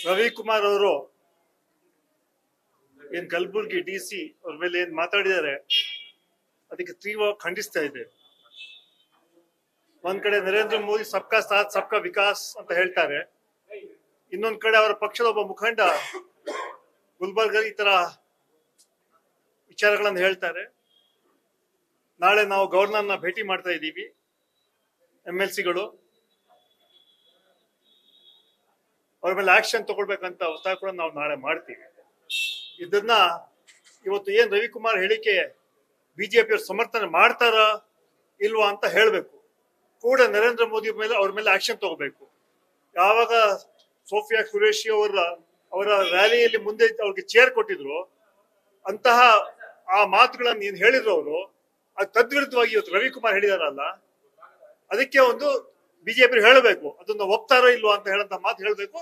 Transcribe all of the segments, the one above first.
ರವಿಕುಮಾರ್ ಅವರು ಏನ್ ಕಲಬುರ್ಗಿ DC ಅವ್ರ ಮೇಲೆ ಏನ್ ಮಾತಾಡಿದ್ದಾರೆ ಅದಕ್ಕೆ ತೀವ್ರವಾಗಿ ಖಂಡಿಸ್ತಾ ಇದೆ. ಒಂದ್ ಕಡೆ ನರೇಂದ್ರ ಮೋದಿ ಸಬ್ಕಾ ಸಾಥ್ ಸಬ್ಕಾ ವಿಕಾಸ್ ಅಂತ ಹೇಳ್ತಾರೆ, ಇನ್ನೊಂದ್ ಕಡೆ ಅವರ ಪಕ್ಷದ ಒಬ್ಬ ಮುಖಂಡ ಗುಲ್ಬರ್ಗ ಈ ತರ ವಿಚಾರಗಳನ್ನು ಹೇಳ್ತಾರೆ. ನಾಳೆ ನಾವು ಗವರ್ನರ್ನ ಭೇಟಿ ಮಾಡ್ತಾ ಇದ್ದೀವಿ. MLCಗಳು ಅವ್ರ ಮೇಲೆ ಆಕ್ಷನ್ ತಗೊಳ್ಬೇಕಂತ ಒತ್ತಾಯ ಕೂಡ ನಾವು ನಾಳೆ ಮಾಡ್ತೀವಿ. ಇದನ್ನ ಇವತ್ತು ಏನ್ ರವಿಕುಮಾರ್ ಹೇಳಿಕೆ ಬಿಜೆಪಿಯವ್ರು ಸಮರ್ಥನೆ ಮಾಡ್ತಾರ ಇಲ್ವಾ ಅಂತ ಹೇಳ್ಬೇಕು. ಕೂಡ ನರೇಂದ್ರ ಮೋದಿ ಮೇಲೆ ಅವ್ರ ಮೇಲೆ ಆಕ್ಷನ್ ತಗೋಬೇಕು. ಯಾವಾಗ ಸೋಫಿಯಾ ಖುರೇಶಿ ಅವರ ರ್ಯಾಲಿಯಲ್ಲಿ ಮುಂದೆ ಅವ್ರಿಗೆ ಚೇರ್ ಕೊಟ್ಟಿದ್ರು, ಅಂತಹ ಆ ಮಾತುಗಳನ್ನ ಏನ್ ಹೇಳಿದ್ರು ಅವರು, ಅದು ತದ್ವಿರುದ್ಧವಾಗಿ ಇವತ್ತು ರವಿಕುಮಾರ್ ಹೇಳಿದಾರಲ್ಲ, ಅದಕ್ಕೆ ಒಂದು ಬಿಜೆಪಿ ಹೇಳಬೇಕು, ಅದನ್ನ ಒಪ್ತಾರೋ ಇಲ್ವಾ ಅಂತ ಹೇಳಂತ ಮಾತು ಹೇಳ್ಬೇಕು.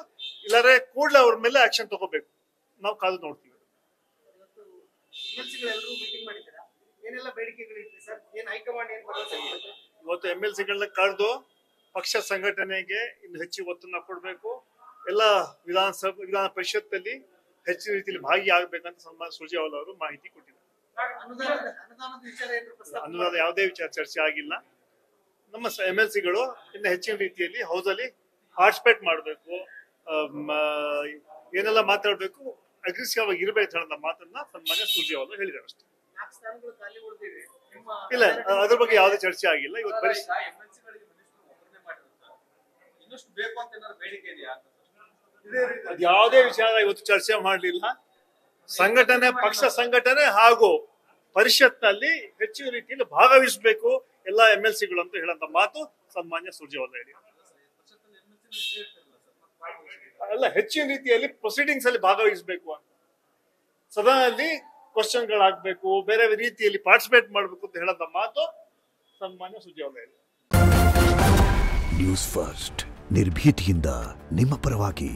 ಇಲ್ಲಾರೆ ಕೂಡಲೇ ಅವ್ರ ಮೇಲೆ ಆಕ್ಷನ್ ತಗೋಬೇಕು. ನಾವು ಕಾದು ನೋಡ್ತೀವಿ. ಇವತ್ತು MLCಗಳನ್ನ ಕರೆದು ಪಕ್ಷ ಸಂಘಟನೆಗೆ ಇನ್ನು ಹೆಚ್ಚಿನ ಒತ್ತನ್ನ ಕೊಡ್ಬೇಕು. ಎಲ್ಲ ವಿಧಾನ ಪರಿಷತ್ತಲ್ಲಿ ಹೆಚ್ಚಿನ ರೀತಿಯಲ್ಲಿ ಭಾಗಿಯಾಗಬೇಕಂತ ಸನ್ಮಾನ್ಯ ಸುರ್ಜೇವಾಲಾ ಅವರು ಮಾಹಿತಿ ಕೊಟ್ಟಿದ್ದಾರೆ. ಅನುದಾನ ಯಾವುದೇ ವಿಚಾರ ಚರ್ಚೆ ಆಗಿಲ್ಲ. ನಮ್ಮ MLCಗಳು ಇನ್ನು ಹೆಚ್ಚಿನ ರೀತಿಯಲ್ಲಿ ಹೌಸಲ್ಲಿ ಪಾರ್ಟಿಸಿಪೇಟ್ ಮಾಡಬೇಕು, ಏನೆಲ್ಲ ಮಾತಾಡ್ಬೇಕು, ಅಗ್ರೆಸಿವ್ ಆಗಿ ಇರಬೇಕು ಹೇಳೋ ಮಾತನ್ನ ಸನ್ಮಾನ್ಯ ಸುರ್ಜೇವಾಲಾ ಹೇಳಿದ್ದಾರೆ ಅಷ್ಟೇ. ಇಲ್ಲ, ಅದ್ರ ಬಗ್ಗೆ ಯಾವುದೇ ಚರ್ಚೆ ಆಗಿಲ್ಲ. ಇವತ್ತು ಯಾವುದೇ ವಿಚಾರ ಇವತ್ತು ಚರ್ಚೆ ಮಾಡಲಿಲ್ಲ. ಸಂಘಟನೆ, ಪಕ್ಷ ಸಂಘಟನೆ ಹಾಗೂ ಪರಿಷತ್ನಲ್ಲಿ ಹೆಚ್ಚಿನ ರೀತಿಯಲ್ಲಿ ಭಾಗವಹಿಸಬೇಕು ಎಲ್ಲ MLCಗಳು ಅಂತ ಹೇಳಂತ ಮಾತು ಸನ್ಮಾನ್ಯ ಸುರ್ಜೇವಾಲಾ ಹೇಳಿ. ಅಲ್ಲ, ಹೆಚ್ಚಿನ ರೀತಿಯಲ್ಲಿ ಪ್ರೊಸೀಡಿಂಗ್ಸ್ ಅಲ್ಲಿ ಭಾಗವಹಿಸಬೇಕು ಅಂತ, ಸದನದಲ್ಲಿ ಕ್ವಶನ್ಗಳಾಗಬೇಕು, ಬೇರೆ ರೀತಿಯಲ್ಲಿ ಪಾರ್ಟಿಸಿಪೇಟ್ ಮಾಡಬೇಕು ಅಂತ ಹೇಳಂತ ಮಾತು ಸನ್ಮಾನ್ಯ ಸುರ್ಜೇವಾಲಾ ಹೇಳಿ. ನ್ಯೂಸ್ ಫಸ್ಟ್ ನಿರ್ಭೀತಿಯಿಂದ ನಿಮ್ಮ ಪರವಾಗಿ.